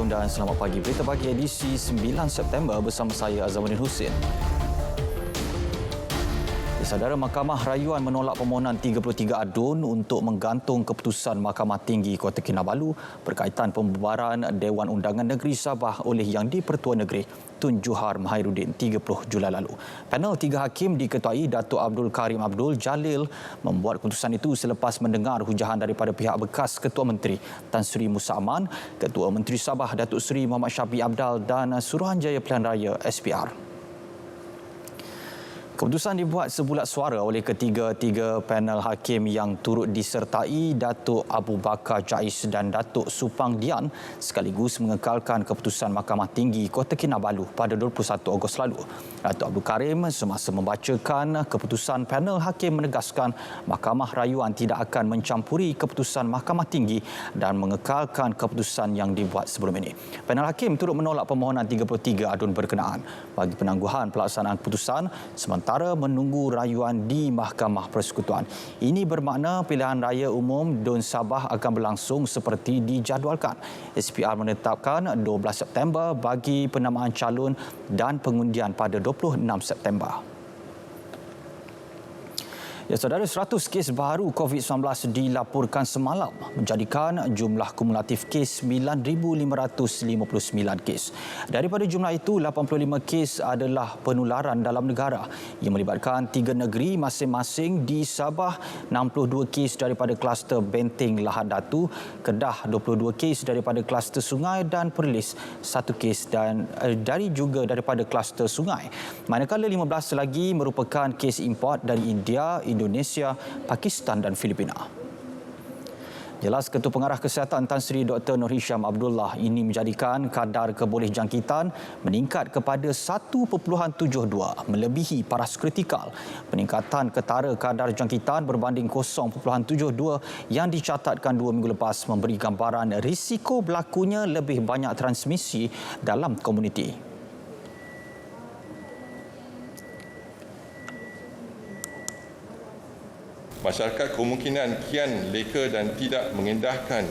dan selamat pagi. Berita pagi edisi 9 September bersama saya Azamuddin Hussein. Saudara, Mahkamah Rayuan menolak permohonan 33 adun untuk menggantung keputusan Mahkamah Tinggi Kota Kinabalu berkaitan pembubaran Dewan Undangan Negeri Sabah oleh Yang di-Pertua Negeri Tun Juhar Mahiruddin 30 Julai lalu. Panel 3 hakim diketuai Datuk Abdul Karim Abdul Jalil membuat keputusan itu selepas mendengar hujahan daripada pihak bekas Ketua Menteri Tan Sri Musa Aman, Ketua Menteri Sabah Datuk Seri Muhammad Syafiee Apdal dan Suruhanjaya Pilihan Raya SPR. Keputusan dibuat sebulat suara oleh ketiga-tiga panel hakim yang turut disertai Datuk Abu Bakar Jais dan Datuk Supang Dian sekaligus mengekalkan keputusan Mahkamah Tinggi Kota Kinabalu pada 21 Ogos lalu. Datuk Abdul Karim semasa membacakan keputusan, panel hakim menegaskan Mahkamah Rayuan tidak akan mencampuri keputusan Mahkamah Tinggi dan mengekalkan keputusan yang dibuat sebelum ini. Panel hakim turut menolak permohonan 33 adun berkenaan bagi penangguhan pelaksanaan keputusan sementara menunggu rayuan di Mahkamah Persekutuan. Ini bermakna pilihan raya umum DUN Sabah akan berlangsung seperti dijadualkan. SPR menetapkan 12 September bagi penamaan calon dan pengundian pada 26 September. Ya, saudara, 100 kes baru COVID-19 dilaporkan semalam menjadikan jumlah kumulatif kes 9,559 kes. Daripada jumlah itu, 85 kes adalah penularan dalam negara yang melibatkan 3 negeri masing-masing. Di Sabah, 62 kes daripada kluster Benteng Lahad Datu, Kedah 22 kes daripada kluster Sungai dan Perlis 1 kes juga daripada kluster Sungai. Manakala 15 lagi merupakan kes import dari India, Indonesia, Pakistan dan Filipina. Jelas Ketua Pengarah Kesihatan Tan Sri Dr. Nur Hisham Abdullah, ini menjadikan kadar kebolehjangkitan meningkat kepada 1.72 melebihi paras kritikal. Peningkatan ketara kadar jangkitan berbanding 0.72 yang dicatatkan 2 minggu lepas memberi gambaran risiko berlakunya lebih banyak transmisi dalam komuniti. Masyarakat kemungkinan kian leka dan tidak mengendahkan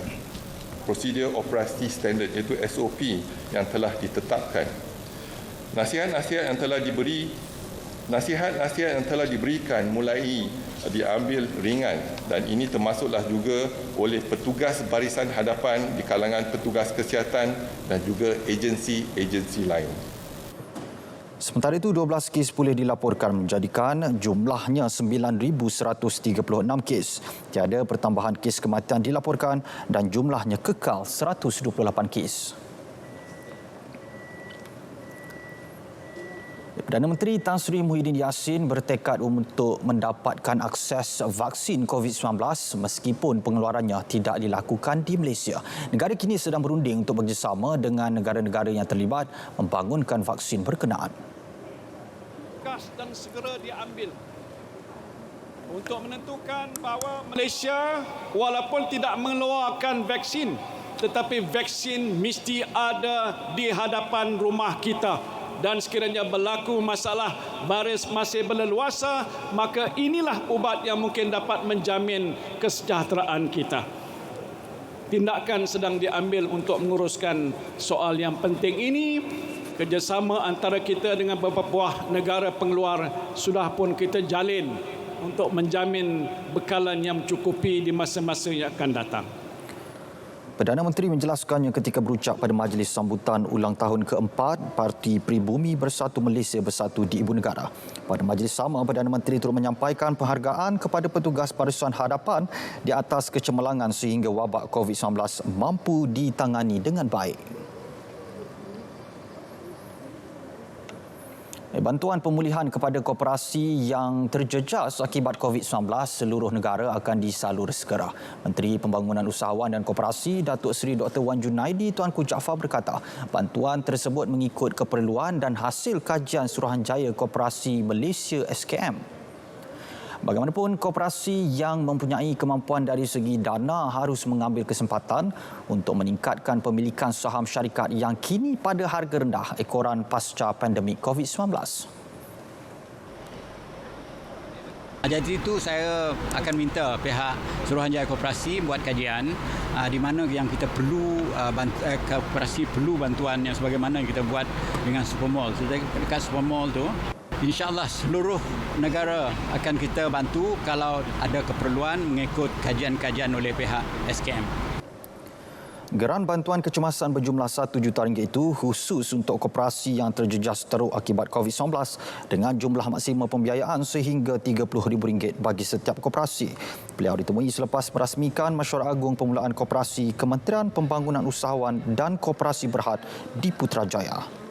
prosedur operasi standard iaitu SOP yang telah ditetapkan. Nasihat-nasihat yang telah diberikan mulai diambil ringan dan ini termasuklah juga oleh petugas barisan hadapan di kalangan petugas kesihatan dan juga agensi-agensi lain. Sementara itu, 12 kes pulih dilaporkan menjadikan jumlahnya 9,136 kes. Tiada pertambahan kes kematian dilaporkan dan jumlahnya kekal 128 kes. Perdana Menteri Tan Sri Muhyiddin Yassin bertekad untuk mendapatkan akses vaksin COVID-19 meskipun pengeluarannya tidak dilakukan di Malaysia. Negara kini sedang berunding untuk bekerjasama dengan negara-negara yang terlibat membangunkan vaksin berkenaan. Dan segera diambil untuk menentukan bahawa Malaysia walaupun tidak mengeluarkan vaksin, tetapi vaksin mesti ada di hadapan rumah kita. Dan sekiranya berlaku masalah baris masih berleluasa, maka inilah ubat yang mungkin dapat menjamin kesejahteraan kita. Tindakan sedang diambil untuk menguruskan soal yang penting ini. Kerjasama antara kita dengan beberapa buah negara pengeluar sudah pun kita jalin untuk menjamin bekalan yang mencukupi di masa-masa yang akan datang. Perdana Menteri menjelaskannya ketika berucap pada majlis sambutan ulang tahun keempat Parti Pribumi Bersatu Malaysia Bersatu di Ibu Negara. Pada majlis sama, Perdana Menteri turut menyampaikan penghargaan kepada petugas barisan hadapan di atas kecemerlangan sehingga wabak COVID-19 mampu ditangani dengan baik. Bantuan pemulihan kepada koperasi yang terjejas akibat COVID-19 seluruh negara akan disalur segera. Menteri Pembangunan Usahawan dan Koperasi Datuk Seri Dr. Wan Junaidi Tuanku Jaafar berkata, bantuan tersebut mengikut keperluan dan hasil kajian Suruhanjaya Koperasi Malaysia SKM. Bagaimanapun, koperasi yang mempunyai kemampuan dari segi dana harus mengambil kesempatan untuk meningkatkan pemilikan saham syarikat yang kini pada harga rendah ekoran pasca pandemik COVID-19. Jadi itu saya akan minta pihak Suruhanjaya Koperasi buat kajian di mana yang kita perlu koperasi perlu bantuan yang sebagaimana yang kita buat dengan Supermall. So, dekat Supermall tu InsyaAllah seluruh negara akan kita bantu kalau ada keperluan mengikut kajian-kajian oleh pihak SKM. Geran bantuan kecemasan berjumlah RM1 juta itu khusus untuk koperasi yang terjejas teruk akibat COVID-19 dengan jumlah maksimum pembiayaan sehingga RM30,000 bagi setiap koperasi. Beliau ditemui selepas merasmikan Mesyuarat Agung Permulaan Koperasi Kementerian Pembangunan Usahawan dan Koperasi Berhad di Putrajaya.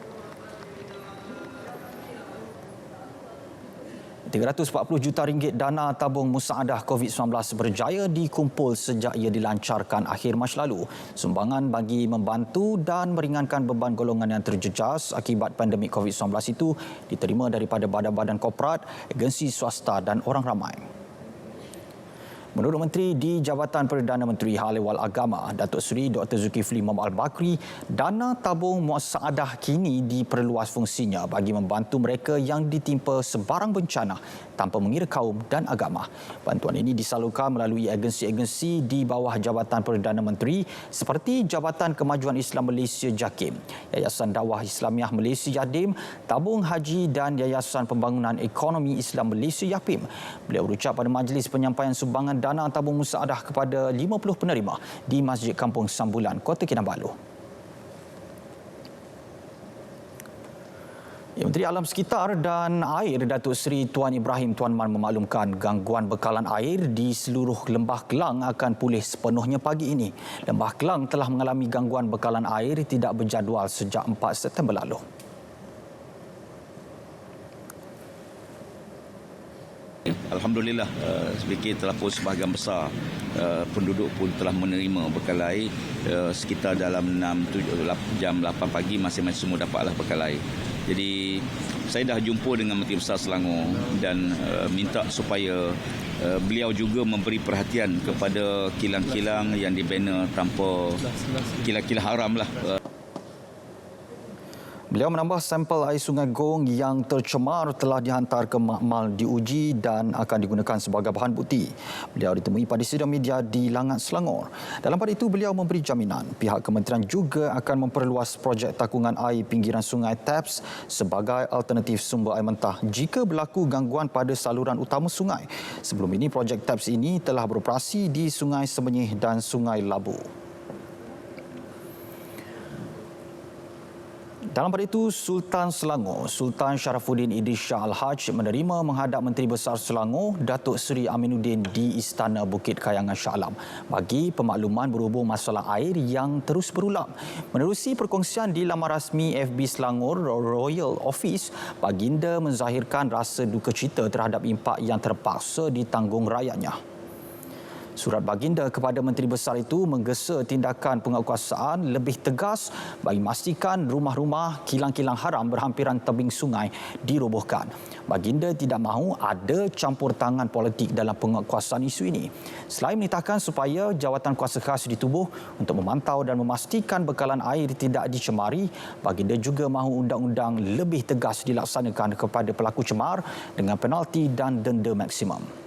RM340 juta dana tabung musaadah COVID-19 berjaya dikumpul sejak ia dilancarkan akhir Mac lalu. Sumbangan bagi membantu dan meringankan beban golongan yang terjejas akibat pandemik COVID-19 itu diterima daripada badan-badan korporat, agensi swasta dan orang ramai. Menurut Menteri di Jabatan Perdana Menteri Hal Ehwal Agama, Datuk Seri Dr. Zulkifli Mohamed Al-Bakri, dana tabung musaadah kini diperluas fungsinya bagi membantu mereka yang ditimpa sebarang bencana tanpa mengira kaum dan agama. Bantuan ini disalurkan melalui agensi-agensi di bawah Jabatan Perdana Menteri seperti Jabatan Kemajuan Islam Malaysia JAKIM, Yayasan Dakwah Islamiah Malaysia YADIM, Tabung Haji dan Yayasan Pembangunan Ekonomi Islam Malaysia YAPIM. Beliau berucap pada majlis penyampaian sumbangan dana tabung musaadah kepada 50 penerima di Masjid Kampung Sambulan, Kota Kinabalu. Menteri Alam Sekitar dan Air Datuk Seri Tuan Ibrahim Tuan Man memaklumkan gangguan bekalan air di seluruh Lembah Kelang akan pulih sepenuhnya pagi ini. Lembah Kelang telah mengalami gangguan bekalan air tidak berjadual sejak 4 September lalu. Alhamdulillah, sedikit telah pun sebahagian besar penduduk pun telah menerima bekal air sekitar dalam 6-7 jam 8 pagi masing-masing semua dapatlah bekal air. Jadi saya dah jumpa dengan Menteri Besar Selangor dan minta supaya beliau juga memberi perhatian kepada kilang-kilang yang dibina tanpa kilang-kilang haram lah. Beliau menambah sampel air Sungai Gong yang tercemar telah dihantar ke makmal diuji dan akan digunakan sebagai bahan bukti. Beliau ditemui pada sidang media di Langat, Selangor. Dalam pada itu, beliau memberi jaminan pihak kementerian juga akan memperluas projek takungan air pinggiran sungai TAPS sebagai alternatif sumber air mentah jika berlaku gangguan pada saluran utama sungai. Sebelum ini, projek TAPS ini telah beroperasi di Sungai Semenyih dan Sungai Labu. Dalam pada itu, Sultan Selangor, Sultan Sharafuddin Idris Shah Al-Haj menerima menghadap Menteri Besar Selangor, Datuk Seri Aminuddin di Istana Bukit Kayangan Shah Alam bagi pemakluman berhubung masalah air yang terus berulang. Menerusi perkongsian di laman rasmi FB Selangor Royal Office, Baginda menzahirkan rasa duka cita terhadap impak yang terpaksa ditanggung rakyatnya. Surat baginda kepada Menteri Besar itu menggesa tindakan penguatkuasaan lebih tegas bagi memastikan rumah-rumah kilang-kilang haram berhampiran tebing sungai dirobohkan. Baginda tidak mahu ada campur tangan politik dalam penguatkuasaan isu ini. Selain menitahkan supaya jawatan kuasa khas ditubuh untuk memantau dan memastikan bekalan air tidak dicemari, baginda juga mahu undang-undang lebih tegas dilaksanakan kepada pelaku cemar dengan penalti dan denda maksimum.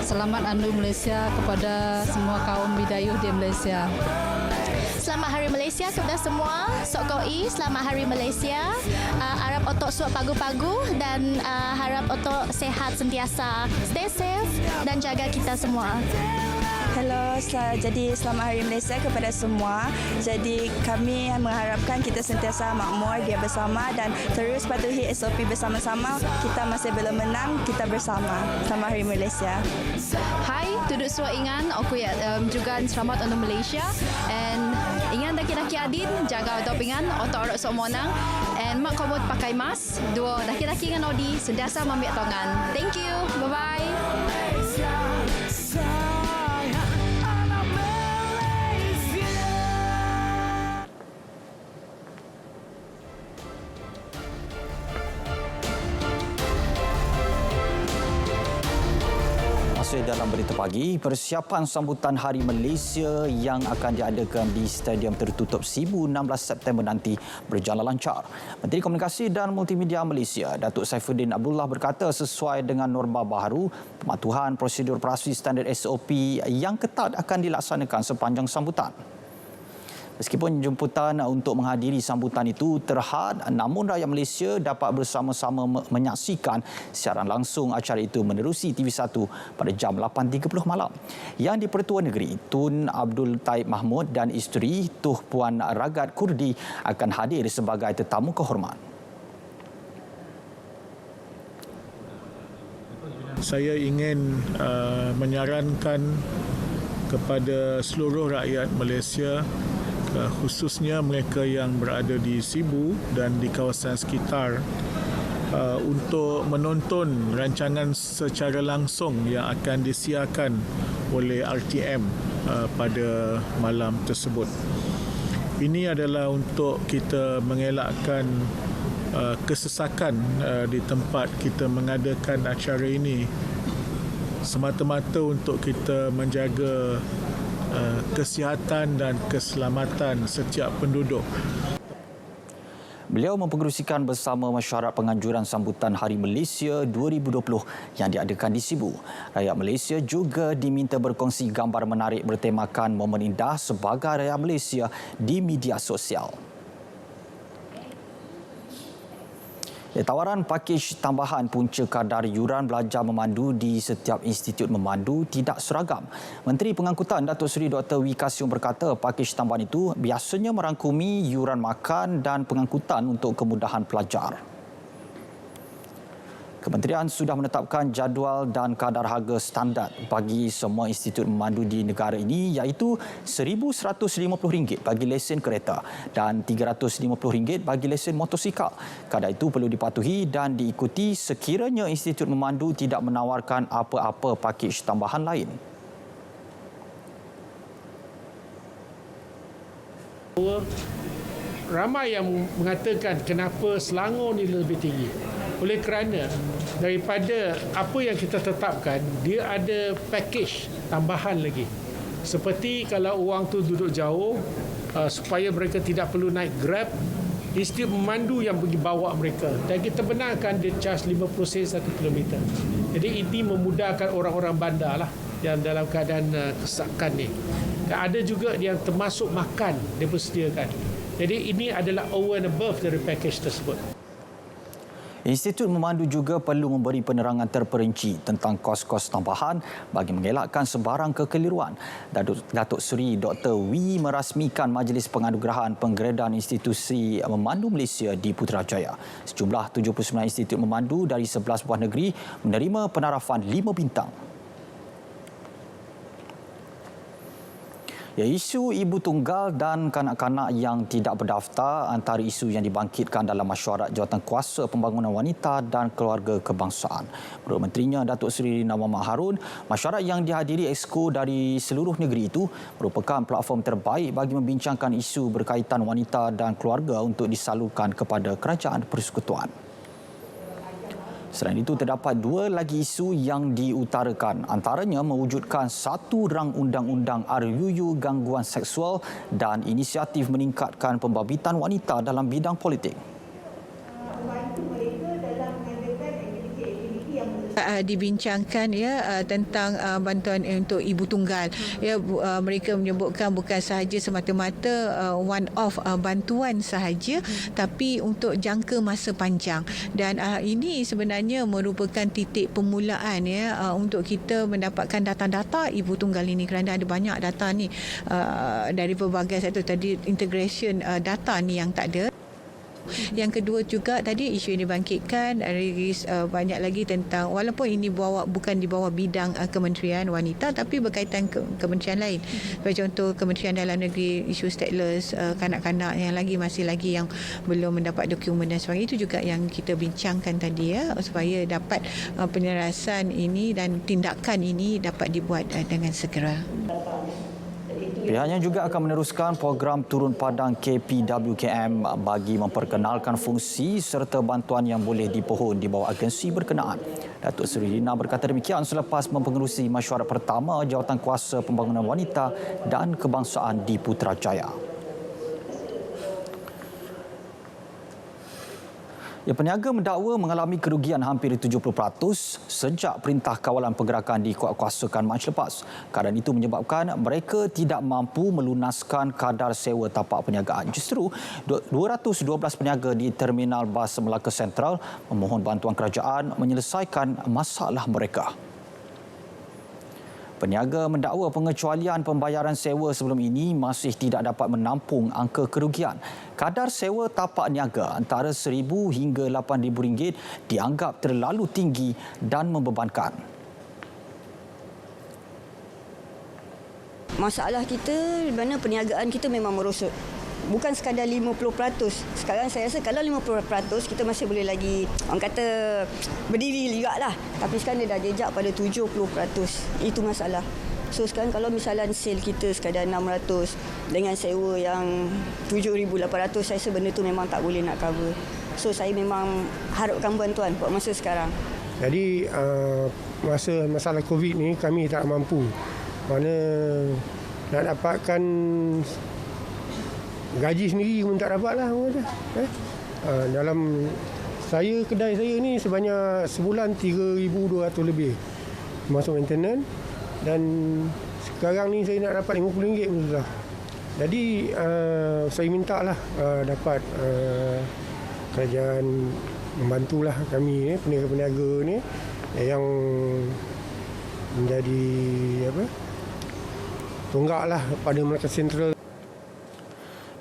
Selamat Andu Malaysia kepada semua kaum bidayuh di Malaysia. Selamat Hari Malaysia kepada semua. Sok Koi, selamat Hari Malaysia. Harap otok suap pagu-pagu dan harap otok sehat sentiasa. Stay safe dan jaga kita semua. Hello, jadi selamat Hari Malaysia kepada semua. Jadi kami mengharapkan kita sentiasa makmur, dia bersama dan terus patuhi SOP bersama-sama. Kita masih belum menang, kita bersama. Selamat Hari Malaysia. Hai, tuduk suat ingan, aku juga selamat untuk Malaysia. And ingan daki-daki adin, jaga dopingan, otak orang sok monang. And mak kamu pakai mask, dua daki-daki dengan Odi, sentiasa membiak tongan. Thank you, bye-bye. Semasa dalam berita pagi, persiapan sambutan Hari Malaysia yang akan diadakan di Stadium Tertutup Sibu 16 September nanti berjalan lancar. Menteri Komunikasi dan Multimedia Malaysia, Datuk Saifuddin Abdullah berkata sesuai dengan norma baharu, pematuhan prosedur operasi standard SOP yang ketat akan dilaksanakan sepanjang sambutan. Meskipun jemputan untuk menghadiri sambutan itu terhad, namun rakyat Malaysia dapat bersama-sama menyaksikan siaran langsung acara itu menerusi TV1 pada jam 8.30 malam. Yang di-Pertua Negeri, Tun Abdul Taib Mahmud dan isteri Tuh Puan Ragat Kurdi akan hadir sebagai tetamu kehormat. Saya ingin menyarankan kepada seluruh rakyat Malaysia, khususnya mereka yang berada di Sibu dan di kawasan sekitar, untuk menonton rancangan secara langsung yang akan disiarkan oleh RTM pada malam tersebut. Ini adalah untuk kita mengelakkan kesesakan di tempat kita mengadakan acara ini, semata-mata untuk kita menjaga kesihatan dan keselamatan setiap penduduk. Beliau mempengerusikan bersama mesyuarat penganjuran sambutan Hari Malaysia 2020 yang diadakan di Sibu. Rakyat Malaysia juga diminta berkongsi gambar menarik bertemakan momen indah sebagai rakyat Malaysia di media sosial. Tawaran pakej tambahan punca kadar yuran belajar memandu di setiap institut memandu tidak seragam. Menteri Pengangkutan Datuk Seri Dr. Wee Ka Siong berkata pakej tambahan itu biasanya merangkumi yuran makan dan pengangkutan untuk kemudahan pelajar. Kementerian sudah menetapkan jadual dan kadar harga standard bagi semua institut memandu di negara ini, iaitu RM1,150 bagi lesen kereta dan RM350 bagi lesen motosikal. Kadar itu perlu dipatuhi dan diikuti sekiranya institut memandu tidak menawarkan apa-apa pakej tambahan lain. Ramai yang mengatakan kenapa Selangor ni lebih tinggi. Oleh kerana daripada apa yang kita tetapkan, dia ada package tambahan lagi. Seperti kalau orang tu duduk jauh, supaya mereka tidak perlu naik Grab, institut memandu yang pergi bawa mereka. Dan kita benarkan dia charge 50 sen 1 kilometer. Jadi ini memudahkan orang-orang bandar lah yang dalam keadaan kesesakan ni. Dan ada juga yang termasuk makan dia persediakan. Jadi ini adalah over and above dari package tersebut. Institut memandu juga perlu memberi penerangan terperinci tentang kos-kos tambahan bagi mengelakkan sebarang kekeliruan. Datuk Seri Dr. Wee merasmikan Majlis Penganugerahan Penggredahan Institusi Memandu Malaysia di Putrajaya. Sejumlah 79 institut memandu dari 11 buah negeri menerima penarafan 5 bintang. Isu ibu tunggal dan kanak-kanak yang tidak berdaftar antara isu yang dibangkitkan dalam mesyuarat Jawatankuasa Pembangunan Wanita dan Keluarga Kebangsaan. Menurut Menterinya Datuk Seri Muhammad Harun, mesyuarat yang dihadiri exco dari seluruh negeri itu merupakan platform terbaik bagi membincangkan isu berkaitan wanita dan keluarga untuk disalurkan kepada Kerajaan Persekutuan. Selain itu, terdapat 2 lagi isu yang diutarakan, antaranya mewujudkan 1 rang undang-undang RUU gangguan seksual dan inisiatif meningkatkan pembabitan wanita dalam bidang politik. Dibincangkan tentang bantuan untuk ibu tunggal. Mereka menyebutkan bukan sahaja semata-mata one off bantuan sahaja, tapi untuk jangka masa panjang. Dan ini sebenarnya merupakan titik permulaan untuk kita mendapatkan data-data ibu tunggal ini, kerana ada banyak data ni dari pelbagai sektor. Tadi integration data ni yang tak ada. Yang kedua juga tadi isu yang dibangkitkan banyak lagi tentang, walaupun ini bukan di bawah bidang Kementerian Wanita tapi berkaitan kementerian lain. Sebagai contoh Kementerian Dalam Negeri, isu stateless, kanak-kanak yang masih lagi yang belum mendapat dokumen dan sebagainya, itu juga yang kita bincangkan tadi supaya dapat penyelarasan ini dan tindakan ini dapat dibuat dengan segera. Pihaknya juga akan meneruskan program turun padang KPWKM bagi memperkenalkan fungsi serta bantuan yang boleh dipohon di bawah agensi berkenaan. Datuk Seri Lina berkata demikian selepas mempengerusi mesyuarat pertama Jawatankuasa Pembangunan Wanita dan Kebangsaan di Putrajaya. Peniaga mendakwa mengalami kerugian hampir 70% sejak Perintah Kawalan Pergerakan dikuatkuasakan Mac lepas. Keadaan itu menyebabkan mereka tidak mampu melunaskan kadar sewa tapak perniagaan. Justru 212 peniaga di Terminal Bas Melaka Sentral memohon bantuan kerajaan menyelesaikan masalah mereka. Peniaga mendakwa pengecualian pembayaran sewa sebelum ini masih tidak dapat menampung angka kerugian. Kadar sewa tapak niaga antara RM1,000 hingga RM8,000 dianggap terlalu tinggi dan membebankan. Masalah kita di mana perniagaan kita memang merosot. Bukan sekadar 50%. Sekarang saya rasa kalau 50% kita masih boleh lagi orang kata berdiri juga lah. Tapi sekarang dia dah jejak pada 70%. Itu masalah. So sekarang kalau misalnya sale kita sekadar 600 dengan sewa yang 7,800, saya rasa benda tu memang tak boleh nak cover. So saya memang harapkan bantuan buat masa sekarang. Jadi masa masalah COVID ni kami tak mampu. Mana nak dapatkan gaji sendiri pun tak dapat lah. Dalam kedai saya ni sebanyak sebulan 3,200 lebih masuk maintenance, dan sekarang ni saya nak dapat RM50 pun susah. Jadi saya minta lah dapat kerajaan membantulah kami peniaga-peniaga ni yang menjadi tonggak lah pada Melaka Sentral.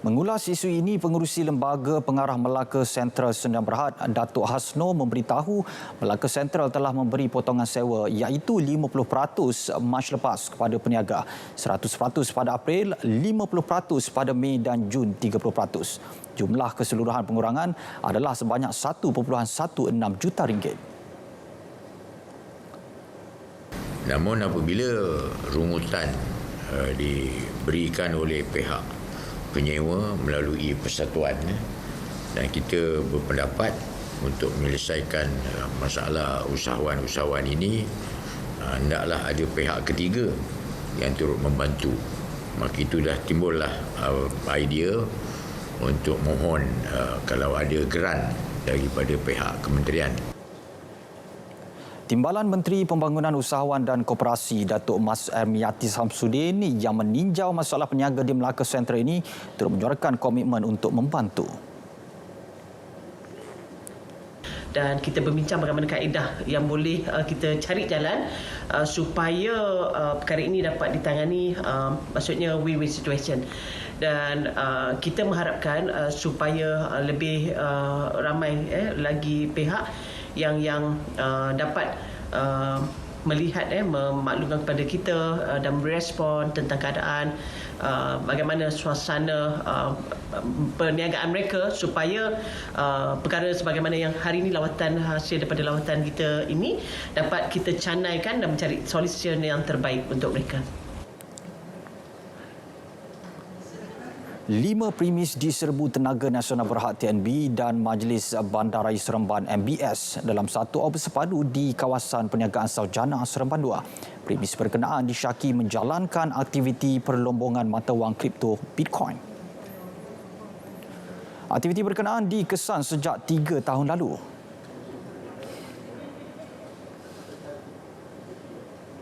Mengulas isu ini, Pengerusi Lembaga Pengarah Melaka Sentral Sdn Bhd, Datuk Hasno memberitahu Melaka Sentral telah memberi potongan sewa iaitu 50% Mac lepas kepada peniaga, 100% pada April, 50% pada Mei dan Jun 30%. Jumlah keseluruhan pengurangan adalah sebanyak RM1.16 juta. Namun apabila rungutan diberikan oleh pihak penyewa melalui persatuan dan kita berpendapat untuk menyelesaikan masalah usahawan-usahawan ini, hendaklah ada pihak ketiga yang turut membantu. Maka itu dah timbullah idea untuk mohon kalau ada geran daripada pihak kementerian. Timbalan Menteri Pembangunan Usahawan dan Koperasi Datuk Mas Ermiati Samsudin yang meninjau masalah peniaga di Melaka Sentral ini turut menyuarakan komitmen untuk membantu. Dan kita berbincang bagaimana kaedah yang boleh kita cari jalan supaya perkara ini dapat ditangani, maksudnya win-win situation. Dan kita mengharapkan supaya lebih ramai lagi pihak yang dapat melihat memaklumkan kepada kita dan merespon tentang keadaan bagaimana suasana perniagaan mereka supaya perkara sebagaimana yang hari ini lawatan, hasil daripada lawatan kita ini dapat kita canaikan dan mencari solusi yang terbaik untuk mereka. 5 premis diserbu Tenaga Nasional Berhad TNB dan Majlis Bandaraya Seremban MBS dalam satu obor sepadu di kawasan perniagaan Saujana Seremban 2. Premis berkenaan disyaki menjalankan aktiviti perlombongan mata wang kripto Bitcoin. Aktiviti berkenaan dikesan sejak 3 tahun lalu.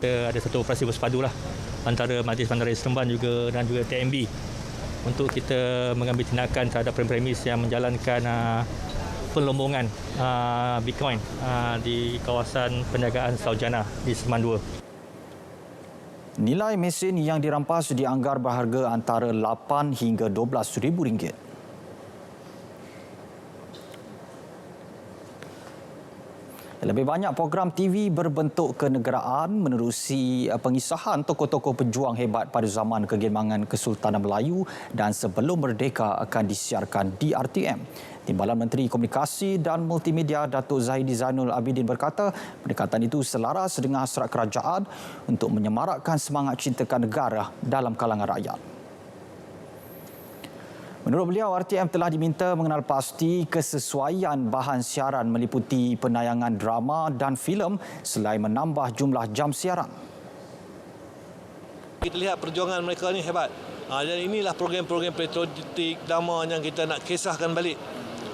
Ada satu operasi bersepadu lah antara Majlis Bandaraya Seremban dan juga TNB untuk kita mengambil tindakan terhadap premis yang menjalankan perlombongan Bitcoin di kawasan perniagaan Saujana di Seremban 2. Nilai mesin yang dirampas dianggar berharga antara RM8 hingga RM12,000. Lebih banyak program TV berbentuk kenegaraan menerusi pengisahan tokoh-tokoh pejuang hebat pada zaman kegemilangan Kesultanan Melayu dan sebelum merdeka akan disiarkan di RTM. Timbalan Menteri Komunikasi dan Multimedia Datuk Zahidi Zainul Abidin berkata pendekatan itu selaras dengan hasrat kerajaan untuk menyemarakkan semangat cintakan negara dalam kalangan rakyat. Menurut beliau, RTM telah diminta mengenal pasti kesesuaian bahan siaran meliputi penayangan drama dan filem selain menambah jumlah jam siaran. Kita lihat perjuangan mereka ni hebat. Dan inilah program-program patriotik drama yang kita nak kisahkan balik.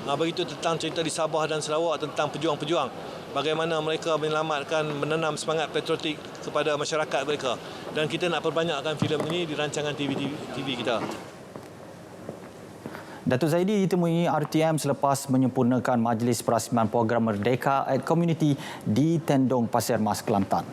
Begitu tentang cerita di Sabah dan Sarawak tentang pejuang-pejuang. Bagaimana mereka menyelamatkan, menanam semangat patriotik kepada masyarakat mereka. Dan kita nak perbanyakkan filem ini di rancangan TV kita. Datuk Zahidi ditemui RTM selepas menyempurnakan Majlis Perasmian Program Merdeka at Community di Tendong Pasir Mas, Kelantan.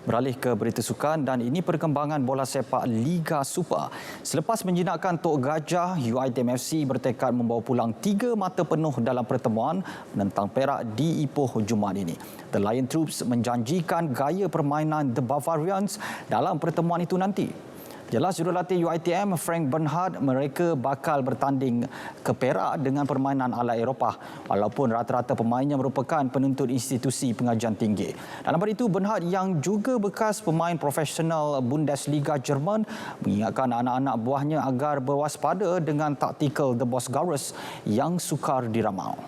Beralih ke berita sukan dan ini perkembangan bola sepak Liga Super. Selepas menjinakkan Tok Gajah, UiTM FC bertekad membawa pulang 3 mata penuh dalam pertemuan menentang Perak di Ipoh Jumaat ini. The Lion Troops menjanjikan gaya permainan The Bavarians dalam pertemuan itu nanti. Jelas jurulatih UiTM Frank Bernhard mereka bakal bertanding ke Perak dengan permainan ala Eropah walaupun rata-rata pemainnya merupakan penuntut institusi pengajian tinggi. Dalam pada itu, Bernhard yang juga bekas pemain profesional Bundesliga Jerman mengingatkan anak-anak buahnya agar berwaspada dengan taktikal The Bosgarus yang sukar diramal.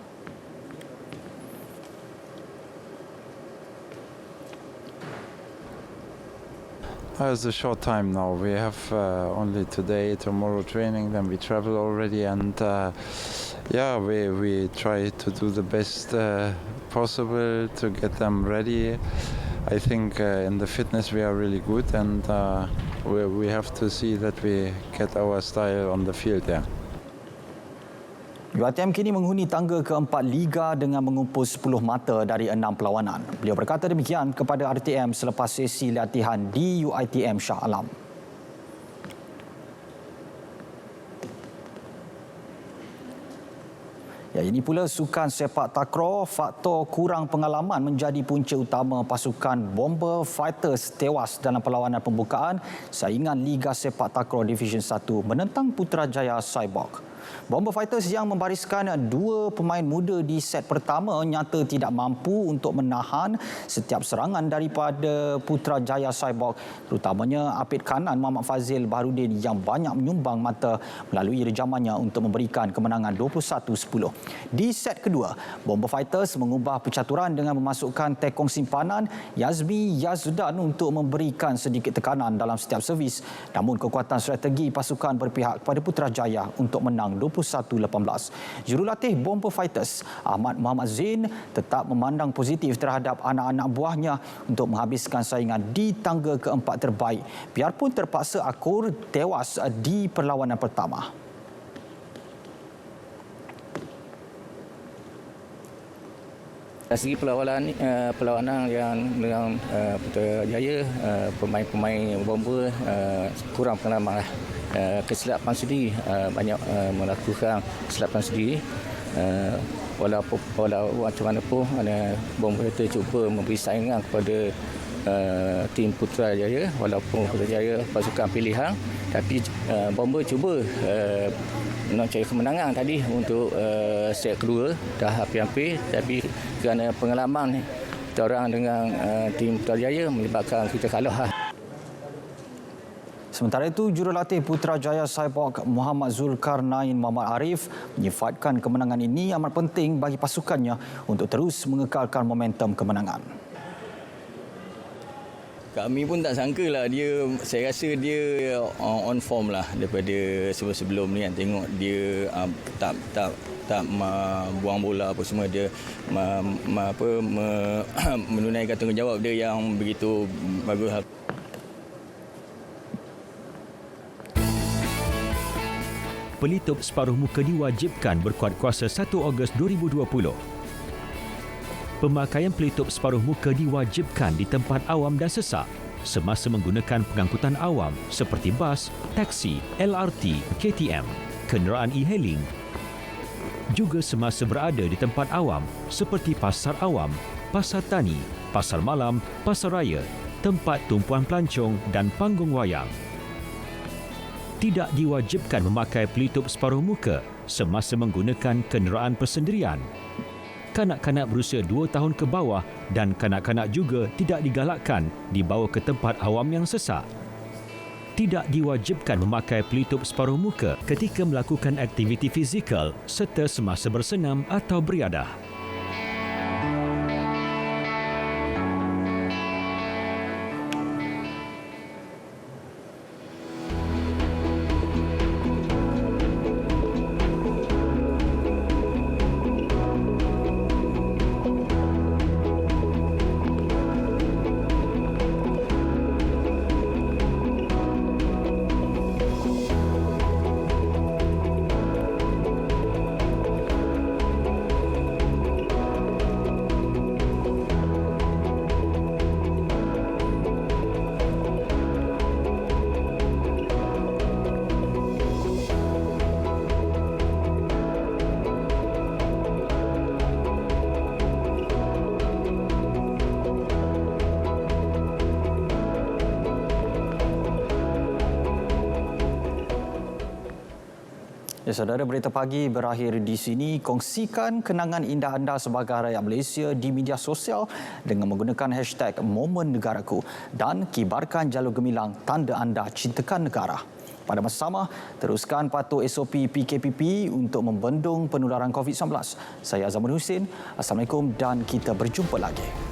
It's a short time now. We have only today, tomorrow training, then we travel already, and we try to do the best possible to get them ready. I think in the fitness we are really good, and we have to see that we get our style on the field there. UiTM kini menghuni tangga keempat Liga dengan mengumpul 10 mata dari 6 perlawanan. Beliau berkata demikian kepada RTM selepas sesi latihan di UiTM Shah Alam. Ini pula sukan sepak takraw. Faktor kurang pengalaman menjadi punca utama pasukan Bomber Fighters tewas dalam perlawanan pembukaan saingan Liga Sepak Takraw Division 1 menentang Putrajaya Cyborg. Bomber Fighters yang membariskan 2 pemain muda di set pertama nyata tidak mampu untuk menahan setiap serangan daripada Putrajaya Cyborg, terutamanya apit kanan Muhammad Fazil Baharudin yang banyak menyumbang mata melalui rejamannya untuk memberikan kemenangan 21-10. Di set kedua, Bomber Fighters mengubah percaturan dengan memasukkan tekong simpanan Yazmi Yazdan untuk memberikan sedikit tekanan dalam setiap servis. Namun kekuatan strategi pasukan berpihak kepada Putrajaya untuk menang 21-18. Jurulatih Bomber Fighters Ahmad Muhammad Zain tetap memandang positif terhadap anak-anak buahnya untuk menghabiskan saingan di tangga keempat terbaik biarpun terpaksa akur tewas di perlawanan pertama. Dari segi perlawanan yang dengan Putrajaya, pemain-pemain Bomber kurang pengalaman lah. Kesilapan sendiri, banyak melakukan kesilapan sendiri. Walaupun macam mana pun Bomber itu cuba memberi saingan kepada tim Putrajaya, walaupun Putrajaya pasukan pilihan, tapi Bomber cuba cari kemenangan tadi untuk set kedua dah hampir-hampir, tapi kerana pengalaman kita orang dengan tim Putrajaya menyebabkan kita kalah. Sementara itu, jurulatih Putrajaya Saibok Muhammad Zulkarnain Muhammad Arif menyifatkan kemenangan ini amat penting bagi pasukannya untuk terus mengekalkan momentum kemenangan. Kami pun tak sangka lah saya rasa dia on form lah daripada sebelum ni kan. Tengok dia tak buang bola apa semua, dia menunaikan tanggungjawab dia yang begitu bagus. Pelitup separuh muka diwajibkan berkuat kuasa 1 Ogos 2020. Pemakaian pelitup separuh muka diwajibkan di tempat awam dan sesak semasa menggunakan pengangkutan awam seperti bas, taksi, LRT, KTM, kenderaan e-hailing. Juga semasa berada di tempat awam seperti pasar awam, pasar tani, pasar malam, pasar raya, tempat tumpuan pelancong dan panggung wayang. Tidak diwajibkan memakai pelitup separuh muka semasa menggunakan kenderaan persendirian. Kanak-kanak berusia 2 tahun ke bawah dan kanak-kanak juga tidak digalakkan dibawa ke tempat awam yang sesak. Tidak diwajibkan memakai pelitup separuh muka ketika melakukan aktiviti fizikal serta semasa bersenam atau beriadah. Ya, saudara, berita pagi berakhir di sini. Kongsikan kenangan indah anda sebagai rakyat Malaysia di media sosial dengan menggunakan hashtag Momen Negaraku dan kibarkan jalur gemilang tanda anda cintakan negara. Pada masa sama, teruskan patuh SOP PKPP untuk membendung penularan COVID-19. Saya Azamul Hussein. Assalamualaikum dan kita berjumpa lagi.